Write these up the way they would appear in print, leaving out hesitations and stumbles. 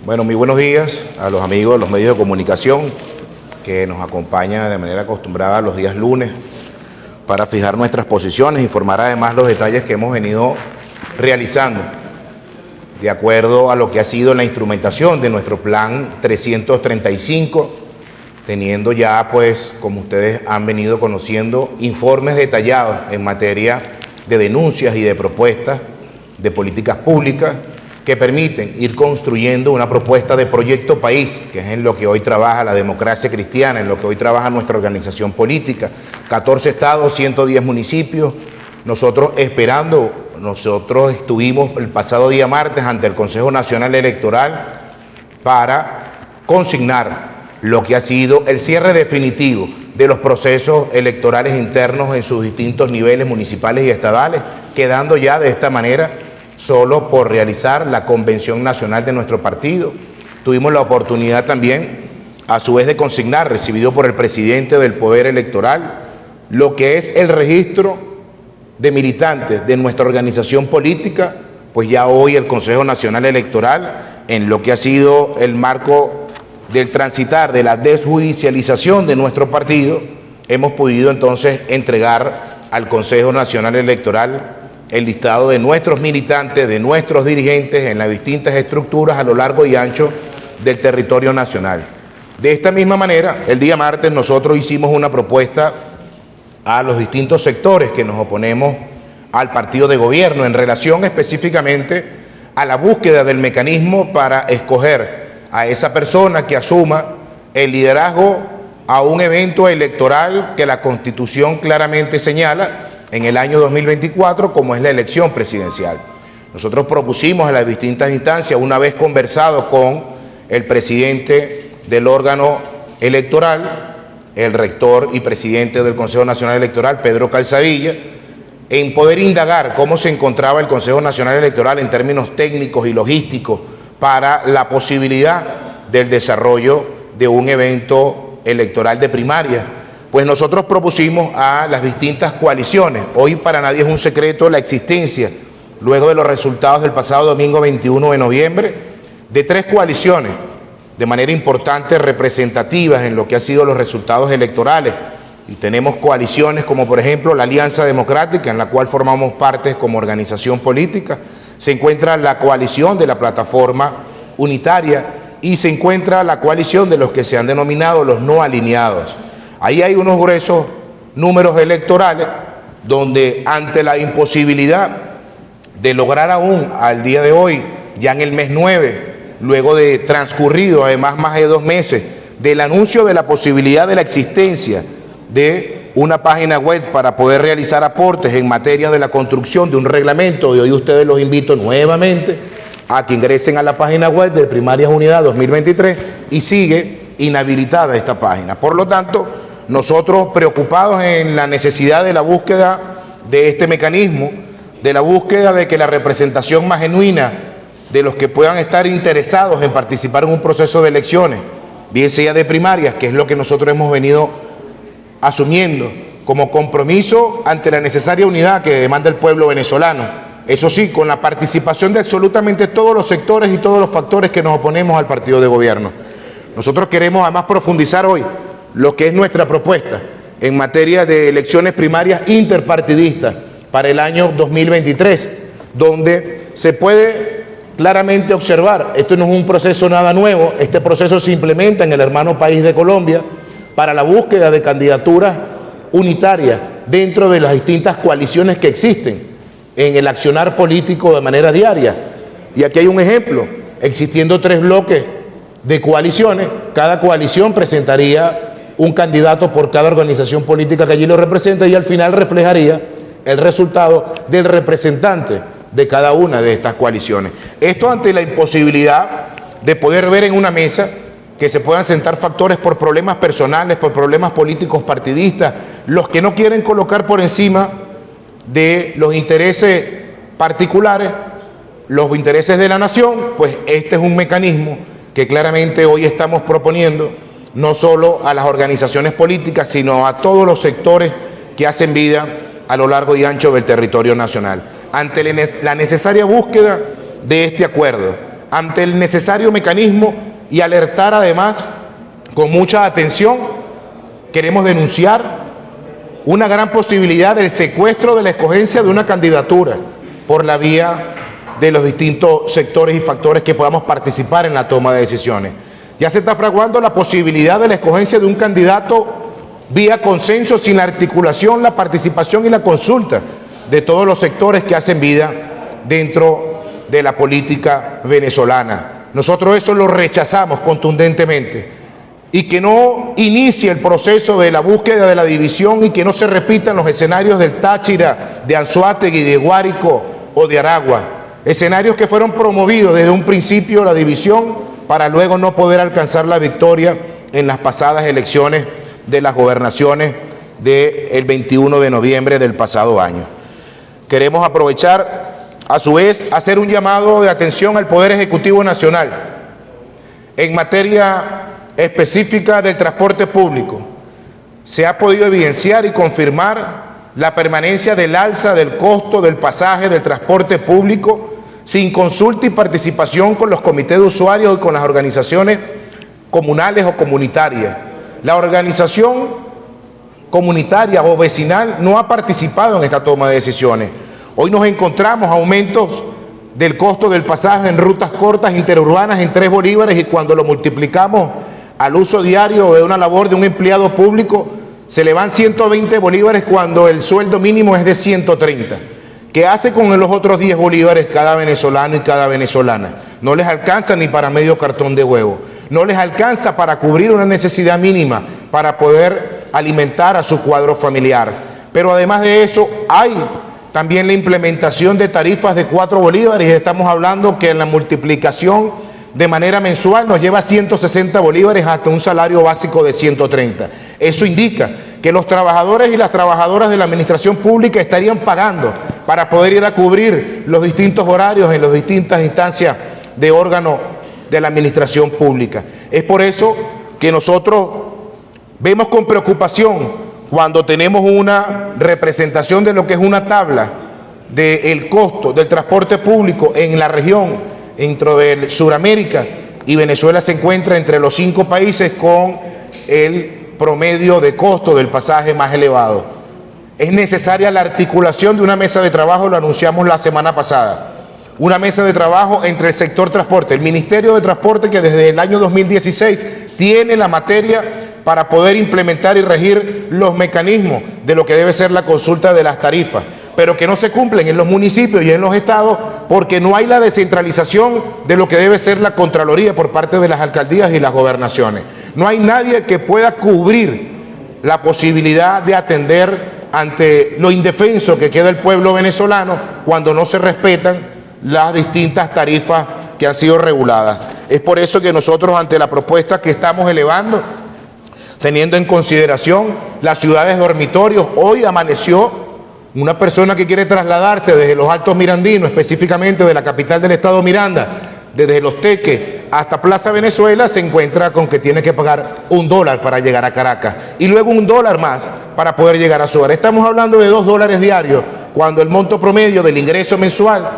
Bueno, muy buenos días a los amigos de los medios de comunicación que nos acompañan de manera acostumbrada los días lunes para fijar nuestras posiciones, informar además los detalles que hemos venido realizando de acuerdo a lo que ha sido la instrumentación de nuestro plan 335, teniendo ya, pues, como ustedes han venido conociendo, informes detallados en materia de denuncias y de propuestas de políticas públicas que permiten ir construyendo una propuesta de proyecto país, que es en lo que hoy trabaja la democracia cristiana, en lo que hoy trabaja nuestra organización política. 14 estados, 110 municipios. Nosotros estuvimos el pasado día martes ante el Consejo Nacional Electoral para consignar lo que ha sido el cierre definitivo de los procesos electorales internos en sus distintos niveles municipales y estadales, quedando ya de esta manera solo por realizar la convención nacional de nuestro partido. Tuvimos la oportunidad también, a su vez, de consignar, recibido por el presidente del Poder Electoral, lo que es el registro de militantes de nuestra organización política, pues ya hoy el Consejo Nacional Electoral, en lo que ha sido el marco del transitar de la desjudicialización de nuestro partido, hemos podido entonces entregar al Consejo Nacional Electoral el listado de nuestros militantes, de nuestros dirigentes en las distintas estructuras a lo largo y ancho del territorio nacional. De esta misma manera, el día martes nosotros hicimos una propuesta a los distintos sectores que nos oponemos al partido de gobierno en relación específicamente a la búsqueda del mecanismo para escoger a esa persona que asuma el liderazgo a un evento electoral que la Constitución claramente señala en el año 2024, como es la elección presidencial. Nosotros propusimos a las distintas instancias, una vez conversado con el presidente del órgano electoral, el rector y presidente del Consejo Nacional Electoral, Pedro Calzadilla, en poder indagar cómo se encontraba el Consejo Nacional Electoral en términos técnicos y logísticos para la posibilidad del desarrollo de un evento electoral de primaria. Pues nosotros propusimos a las distintas coaliciones. Hoy para nadie es un secreto la existencia, luego de los resultados del pasado domingo 21 de noviembre, de 3 coaliciones de manera importante representativas en lo que han sido los resultados electorales. Y tenemos coaliciones como por ejemplo la Alianza Democrática, en la cual formamos parte como organización política. Se encuentra la coalición de la Plataforma Unitaria y se encuentra la coalición de los que se han denominado los no alineados. Ahí hay unos gruesos números electorales donde ante la imposibilidad de lograr aún al día de hoy, ya en el mes 9, luego de transcurrido además más de 2 meses del anuncio de la posibilidad de la existencia de una página web para poder realizar aportes en materia de la construcción de un reglamento, y hoy ustedes los invito nuevamente a que ingresen a la página web de Primarias Unidad 2023 y sigue inhabilitada esta página. Por lo tanto, nosotros preocupados en la necesidad de la búsqueda de este mecanismo, de la búsqueda de que la representación más genuina de los que puedan estar interesados en participar en un proceso de elecciones, bien sea de primarias, que es lo que nosotros hemos venido asumiendo como compromiso ante la necesaria unidad que demanda el pueblo venezolano. Eso sí, con la participación de absolutamente todos los sectores y todos los factores que nos oponemos al partido de gobierno. Nosotros queremos además profundizar hoy lo que es nuestra propuesta en materia de elecciones primarias interpartidistas para el año 2023, donde se puede claramente observar, esto no es un proceso nada nuevo, este proceso se implementa en el hermano país de Colombia para la búsqueda de candidaturas unitarias dentro de las distintas coaliciones que existen en el accionar político de manera diaria. Y aquí hay un ejemplo, existiendo 3 bloques de coaliciones, cada coalición presentaría un candidato por cada organización política que allí lo representa y al final reflejaría el resultado del representante de cada una de estas coaliciones. Esto ante la imposibilidad de poder ver en una mesa que se puedan sentar factores por problemas personales, por problemas políticos partidistas, los que no quieren colocar por encima de los intereses particulares, los intereses de la nación, pues este es un mecanismo que claramente hoy estamos proponiendo no solo a las organizaciones políticas, sino a todos los sectores que hacen vida a lo largo y ancho del territorio nacional. Ante la necesaria búsqueda de este acuerdo, ante el necesario mecanismo y alertar además con mucha atención. Queremos denunciar una gran posibilidad del secuestro de la escogencia de una candidatura por la vía de los distintos sectores y factores que podamos participar en la toma de decisiones. Ya se está fraguando la posibilidad de la escogencia de un candidato vía consenso, sin la articulación, la participación y la consulta de todos los sectores que hacen vida dentro de la política venezolana. Nosotros eso lo rechazamos contundentemente, y que no inicie el proceso de la búsqueda de la división y que no se repitan los escenarios del Táchira, de Anzoátegui, de Guárico o de Aragua. Escenarios que fueron promovidos desde un principio la división para luego no poder alcanzar la victoria en las pasadas elecciones de las gobernaciones del 21 de noviembre del pasado año. Queremos aprovechar, a su vez, hacer un llamado de atención al Poder Ejecutivo Nacional en materia específica del transporte público. Se ha podido evidenciar y confirmar la permanencia del alza del costo del pasaje del transporte público sin consulta y participación con los comités de usuarios y con las organizaciones comunales o comunitarias. La organización comunitaria o vecinal no ha participado en esta toma de decisiones. Hoy nos encontramos aumentos del costo del pasaje en rutas cortas interurbanas en 3 bolívares, y cuando lo multiplicamos al uso diario de una labor de un empleado público, se le van 120 bolívares cuando el sueldo mínimo es de 130. ¿Qué hace con los otros 10 bolívares cada venezolano y cada venezolana? No les alcanza ni para medio cartón de huevo. No les alcanza para cubrir una necesidad mínima, para poder alimentar a su cuadro familiar. Pero además de eso, hay también la implementación de tarifas de 4 bolívares. Estamos hablando que en la multiplicación de manera mensual nos lleva 160 bolívares hasta un salario básico de 130. Eso indica que los trabajadores y las trabajadoras de la administración pública estarían pagando para poder ir a cubrir los distintos horarios en las distintas instancias de órganos de la administración pública. Es por eso que nosotros vemos con preocupación cuando tenemos una representación de lo que es una tabla del costo del transporte público en la región, dentro de Sudamérica, y Venezuela se encuentra entre los 5 países con el promedio de costo del pasaje más elevado. Es necesaria la articulación de una mesa de trabajo, lo anunciamos la semana pasada, una mesa de trabajo entre el sector transporte, el Ministerio de Transporte, que desde el año 2016 tiene la materia para poder implementar y regir los mecanismos de lo que debe ser la consulta de las tarifas, pero que no se cumplen en los municipios y en los estados porque no hay la descentralización de lo que debe ser la Contraloría por parte de las alcaldías y las gobernaciones. No hay nadie que pueda cubrir la posibilidad de atender ante lo indefenso que queda el pueblo venezolano cuando no se respetan las distintas tarifas que han sido reguladas. Es por eso que nosotros, ante la propuesta que estamos elevando, teniendo en consideración las ciudades dormitorios, hoy amaneció una persona que quiere trasladarse desde los Altos Mirandinos, específicamente de la capital del estado Miranda, desde Los Teques hasta Plaza Venezuela, se encuentra con que tiene que pagar $1 para llegar a Caracas y luego $1 más para poder llegar a su hogar. Estamos hablando de $2 diarios, cuando el monto promedio del ingreso mensual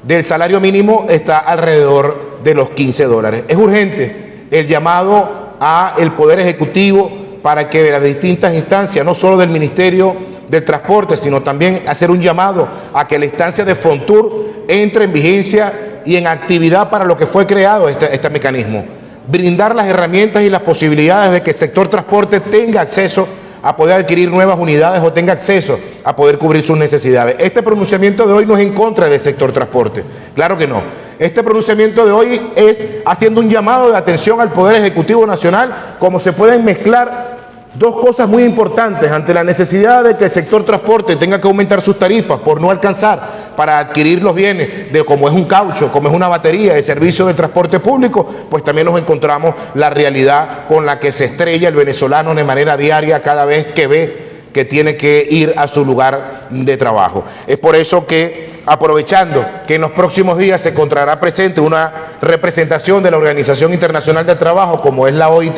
del salario mínimo está alrededor de los $15. Es urgente el llamado al Poder Ejecutivo para que de las distintas instancias, no solo del Ministerio del Transporte, sino también hacer un llamado a que la instancia de Fontur entre en vigencia y en actividad para lo que fue creado este mecanismo. Brindar las herramientas y las posibilidades de que el sector transporte tenga acceso a poder adquirir nuevas unidades o tenga acceso a poder cubrir sus necesidades. Este pronunciamiento de hoy no es en contra del sector transporte, claro que no. Este pronunciamiento de hoy es haciendo un llamado de atención al Poder Ejecutivo Nacional, como se pueden mezclar dos cosas muy importantes ante la necesidad de que el sector transporte tenga que aumentar sus tarifas por no alcanzar para adquirir los bienes, de como es un caucho, como es una batería de servicio de transporte público. Pues también nos encontramos la realidad con la que se estrella el venezolano de manera diaria cada vez que ve que tiene que ir a su lugar de trabajo. Es por eso que, aprovechando que en los próximos días se encontrará presente una representación de la Organización Internacional del Trabajo, como es la OIT,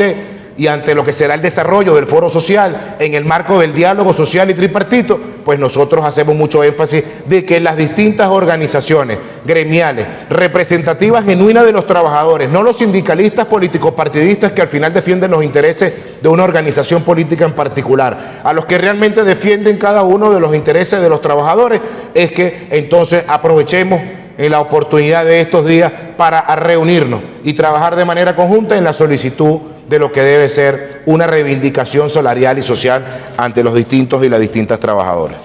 y ante lo que será el desarrollo del foro social en el marco del diálogo social y tripartito, pues nosotros hacemos mucho énfasis de que las distintas organizaciones gremiales, representativas genuinas de los trabajadores, no los sindicalistas políticos partidistas que al final defienden los intereses de una organización política en particular, a los que realmente defienden cada uno de los intereses de los trabajadores, es que entonces aprovechemos en la oportunidad de estos días para reunirnos y trabajar de manera conjunta en la solicitud de lo que debe ser una reivindicación salarial y social ante los distintos y las distintas trabajadoras.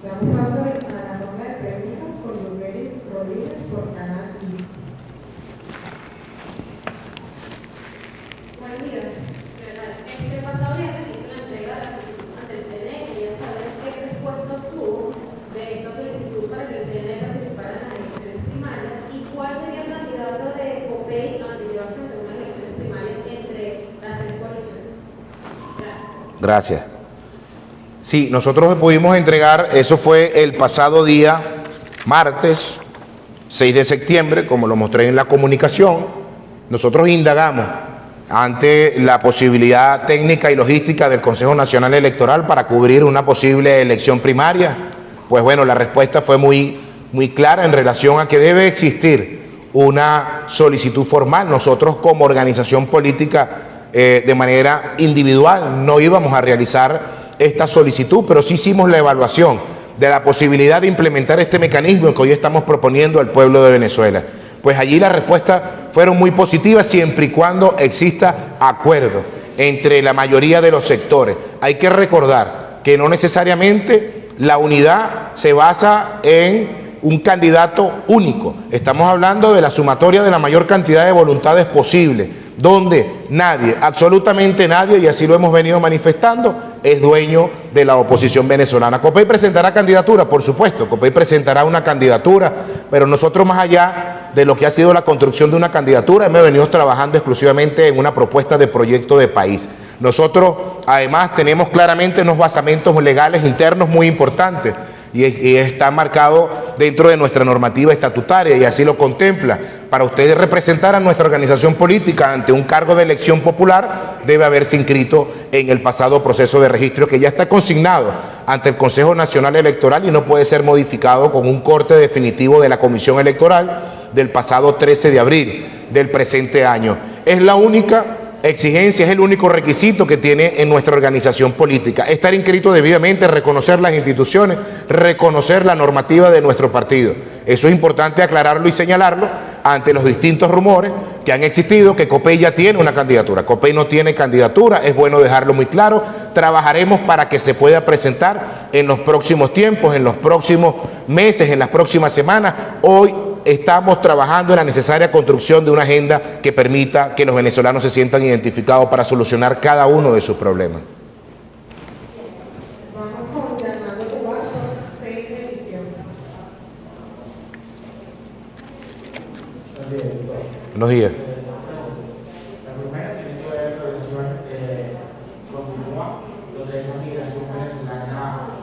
Damos paso a la ronda de preguntas con Luis Rodríguez por Canal I. Bueno, mira, este pasado viernes hizo una entrega de la solicitud ante el CNE. Quería saber qué respuesta obtuvo de esta solicitud para que el CNE participara en las elecciones primarias y cuál sería el candidato de COPEI a la llevación de unas elecciones primarias entre las tres coaliciones. Gracias. Gracias. Sí, nosotros pudimos entregar, eso fue el pasado día martes 6 de septiembre, como lo mostré en la comunicación. Nosotros indagamos ante la posibilidad técnica y logística del Consejo Nacional Electoral para cubrir una posible elección primaria. Pues bueno, la respuesta fue muy clara en relación a que debe existir una solicitud formal. Nosotros como organización política de manera individual no íbamos a realizar esta solicitud, pero sí hicimos la evaluación de la posibilidad de implementar este mecanismo que hoy estamos proponiendo al pueblo de Venezuela. Pues allí las respuestas fueron muy positivas siempre y cuando exista acuerdo entre la mayoría de los sectores. Hay que recordar que no necesariamente la unidad se basa en un candidato único. Estamos hablando de la sumatoria de la mayor cantidad de voluntades posible, donde nadie, absolutamente nadie, y así lo hemos venido manifestando, es dueño de la oposición venezolana. COPEI presentará candidatura, por supuesto, COPEI presentará una candidatura, pero nosotros, más allá de lo que ha sido la construcción de una candidatura, hemos venido trabajando exclusivamente en una propuesta de proyecto de país. Nosotros, además, tenemos claramente unos basamentos legales internos muy importantes, y está marcado dentro de nuestra normativa estatutaria, y así lo contempla. Para ustedes representar a nuestra organización política ante un cargo de elección popular, debe haberse inscrito en el pasado proceso de registro que ya está consignado ante el Consejo Nacional Electoral y no puede ser modificado con un corte definitivo de la Comisión Electoral del pasado 13 de abril del presente año. Es la única exigencia, es el único requisito que tiene en nuestra organización política: estar inscrito debidamente, reconocer las instituciones, reconocer la normativa de nuestro partido. Eso es importante aclararlo y señalarlo ante los distintos rumores que han existido, que COPEI ya tiene una candidatura. COPEI no tiene candidatura, es bueno dejarlo muy claro. Trabajaremos para que se pueda presentar en los próximos tiempos, en los próximos meses, en las próximas semanas. Hoy estamos trabajando en la necesaria construcción de una agenda que permita que los venezolanos se sientan identificados para solucionar cada uno de sus problemas. Vamos con Fernando Tobar por 6 de edición. Buenos días. La primera tiene que ver con continúa lo que es la migración venezolana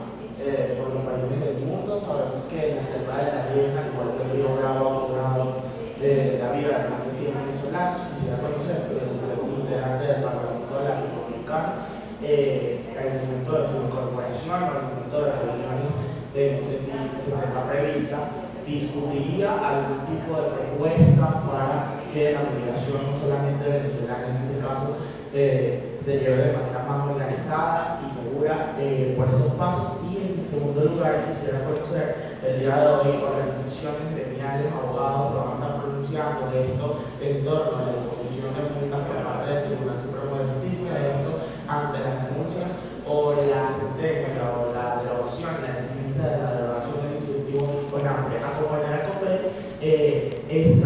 por los países del mundo. Sabemos que en la selva de la vieja, igual que el río Bravo, ha cobrado la vida de más de 100 venezolanos. Quisiera conocer, como integrante del Parlamento de la República, el momento de su incorporación, al momento de las reuniones, no sé si se tendrá prevista, discutiría algún tipo de propuesta para que la migración, no solamente venezolana en este caso, se lleve de manera más organizada y segura por esos pasos. Y en segundo lugar, quisiera conocer el día de hoy organizaciones gremiales, abogados, lo están pronunciando de esto en torno a la imposición de multas por parte del Tribunal Supremo de Justicia, esto ante las denuncias o la sentencia o la derogación, la exigencia de la derogación del instructivo Bonampe, acompañar a COPEI este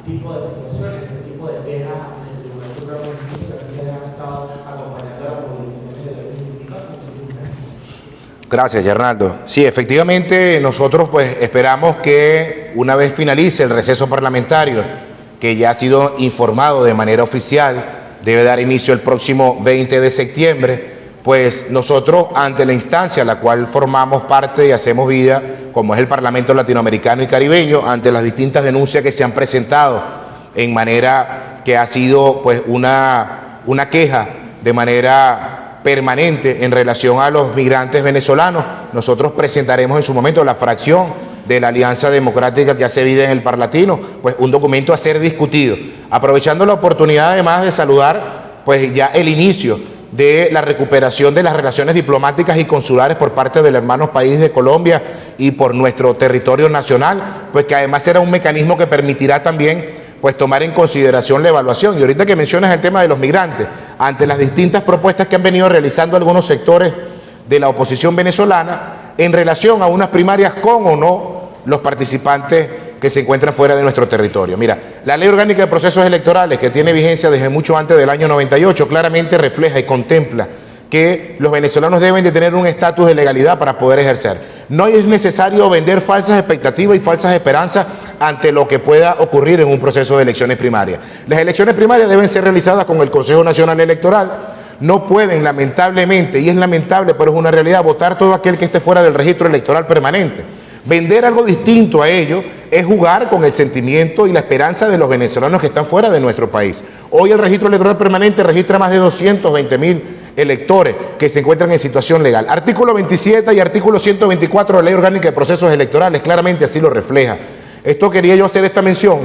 tipo de situaciones, este tipo de quejas ante el Tribunal Supremo de Justicia que ustedes han estado acompañando a las movilizaciones de los sindicatos. Gracias, Hernando. Sí, efectivamente, nosotros pues esperamos que una vez finalice el receso parlamentario, que ya ha sido informado de manera oficial, debe dar inicio el próximo 20 de septiembre, pues nosotros, ante la instancia a la cual formamos parte y hacemos vida, como es el Parlamento Latinoamericano y Caribeño, ante las distintas denuncias que se han presentado en manera que ha sido pues una queja de manera permanente en relación a los migrantes venezolanos. Nosotros presentaremos en su momento la fracción de la Alianza Democrática que hace vida en el Parlatino, pues un documento a ser discutido. Aprovechando la oportunidad además de saludar pues ya el inicio de la recuperación de las relaciones diplomáticas y consulares por parte del hermano país de Colombia y por nuestro territorio nacional, pues que además será un mecanismo que permitirá también pues tomar en consideración la evaluación. Y ahorita que mencionas el tema de los migrantes, ante las distintas propuestas que han venido realizando algunos sectores de la oposición venezolana en relación a unas primarias con o no los participantes que se encuentran fuera de nuestro territorio. Mira, la Ley Orgánica de Procesos Electorales, que tiene vigencia desde mucho antes del año 98, claramente refleja y contempla que los venezolanos deben de tener un estatus de legalidad para poder ejercer. No es necesario vender falsas expectativas y falsas esperanzas ante lo que pueda ocurrir en un proceso de elecciones primarias. Las elecciones primarias deben ser realizadas con el Consejo Nacional Electoral. No pueden, lamentablemente, y es lamentable, pero es una realidad, votar todo aquel que esté fuera del registro electoral permanente. Vender algo distinto a ello es jugar con el sentimiento y la esperanza de los venezolanos que están fuera de nuestro país. Hoy el registro electoral permanente registra más de 220.000 electores que se encuentran en situación legal. Artículo 27 y artículo 124 de la Ley Orgánica de Procesos Electorales claramente así lo refleja. Esto quería yo hacer esta mención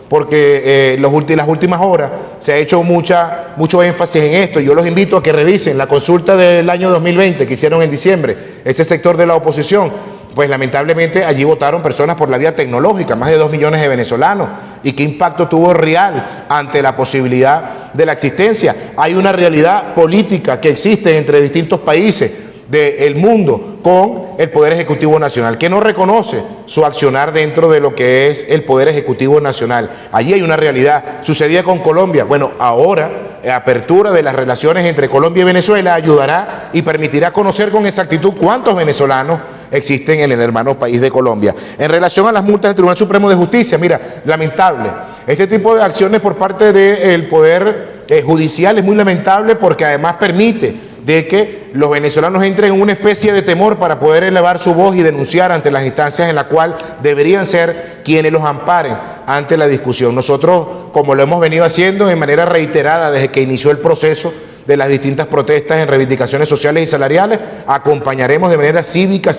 porque las últimas horas se ha hecho mucho énfasis en esto. Yo los invito a que revisen la consulta del año 2020 que hicieron en diciembre, ese sector de la oposición. Pues lamentablemente allí votaron personas por la vía tecnológica, más de 2 millones de venezolanos. ¿Y qué impacto tuvo real ante la posibilidad de la existencia? Hay una realidad política que existe entre distintos países del mundo con el Poder Ejecutivo Nacional, que no reconoce su accionar dentro de lo que es el Poder Ejecutivo Nacional. Allí hay una realidad. Sucedía con Colombia. Bueno, ahora apertura de las relaciones entre Colombia y Venezuela ayudará y permitirá conocer con exactitud cuántos venezolanos existen en el hermano país de Colombia. En relación a las multas del Tribunal Supremo de Justicia, mira, lamentable. Este tipo de acciones por parte del Poder Judicial es muy lamentable porque además permite de que los venezolanos entren en una especie de temor para poder elevar su voz y denunciar ante las instancias en las cuales deberían ser quienes los amparen ante la discusión. Nosotros, como lo hemos venido haciendo de manera reiterada desde que inició el proceso de las distintas protestas en reivindicaciones sociales y salariales, acompañaremos de manera cívica,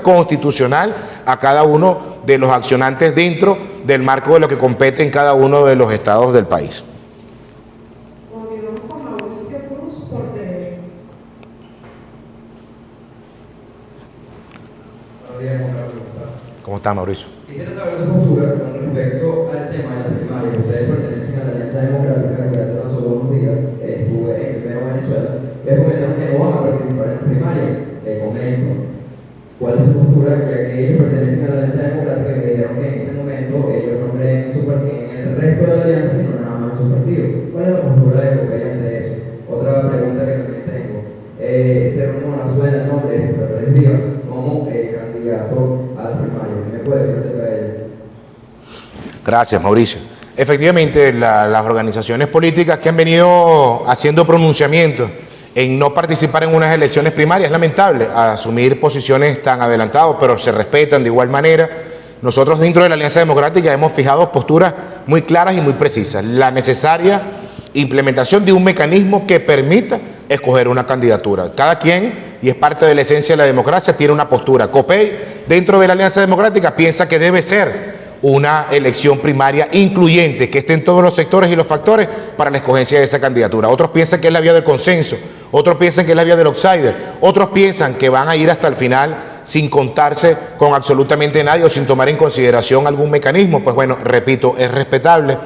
constitucional a cada uno de los accionantes dentro del marco de lo que compete en cada uno de los estados del país. Continuamos con Mauricio Cruz por TV. ¿Cómo está, Mauricio? Quisiera saber su postura con respecto al tema de las primarias. Ustedes pertenecen a la Alianza Democrática, que hace tan solo unos días estuve en Primero Venezuela. Ustedes comentaron que no van a participar en las primarias. Comento, ¿cuál es su postura? Ya que ellos pertenecen a la Alianza Democrática, que dijeron que en este momento ellos no creen en su partido, en el resto de la alianza, sino nada más en su partido. ¿Cuál es la postura de Copey ante eso? Otra pregunta que también tengo. Se rumora, suena el nombre de César Pérez Rivas como candidato a las primarias. ¿Qué me puede decir acerca de ello? Gracias, Mauricio. Efectivamente, las organizaciones políticas que han venido haciendo pronunciamientos en no participar en unas elecciones primarias, es lamentable asumir posiciones tan adelantadas, pero se respetan de igual manera. Nosotros dentro de la Alianza Democrática hemos fijado posturas muy claras y muy precisas. La necesaria implementación de un mecanismo que permita escoger una candidatura. Cada quien, y es parte de la esencia de la democracia, tiene una postura. Copey, dentro de la Alianza Democrática, piensa que debe ser una elección primaria incluyente, que esté en todos los sectores y los factores para la escogencia de esa candidatura. Otros piensan que es la vía del consenso, otros piensan que es la vía del outsider, otros piensan que van a ir hasta el final sin contarse con absolutamente nadie o sin tomar en consideración algún mecanismo. Pues bueno, repito, es respetable.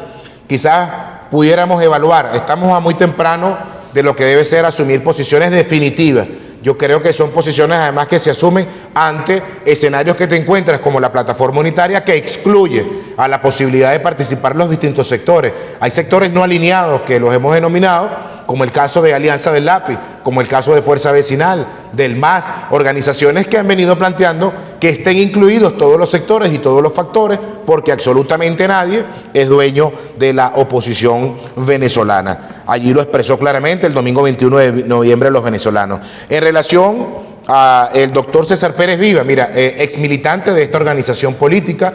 Quizás pudiéramos evaluar, estamos a muy temprano de lo que debe ser asumir posiciones definitivas. Yo creo que son posiciones además que se asumen ante escenarios que te encuentras como la plataforma unitaria, que excluye a la posibilidad de participar los distintos sectores. Hay sectores no alineados que los hemos denominado, como el caso de Alianza del Lápiz, como el caso de Fuerza Vecinal, del MAS, organizaciones que han venido planteando que estén incluidos todos los sectores y todos los factores, porque absolutamente nadie es dueño de la oposición venezolana. Allí lo expresó claramente el domingo 21 de noviembre los venezolanos. En relación al doctor César Pérez Viva, mira, ex militante de esta organización política,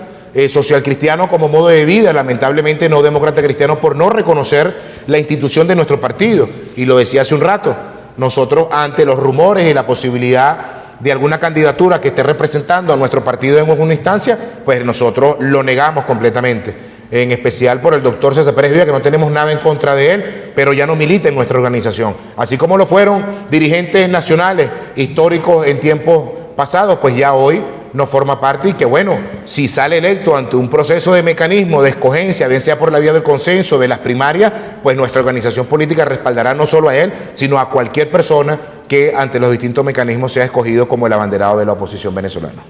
social cristiano como modo de vida, lamentablemente no demócrata cristiano, por no reconocer la institución de nuestro partido. Y lo decía hace un rato, nosotros ante los rumores y la posibilidad de alguna candidatura que esté representando a nuestro partido en alguna instancia, pues nosotros lo negamos completamente. En especial por el doctor César Pérez Villa, que no tenemos nada en contra de él, pero ya no milita en nuestra organización. Así como lo fueron dirigentes nacionales históricos en tiempos pasados, pues ya hoy no forma parte, y que bueno, si sale electo ante un proceso de mecanismo de escogencia, bien sea por la vía del consenso, de las primarias, pues nuestra organización política respaldará no solo a él, sino a cualquier persona que ante los distintos mecanismos sea escogido como el abanderado de la oposición venezolana.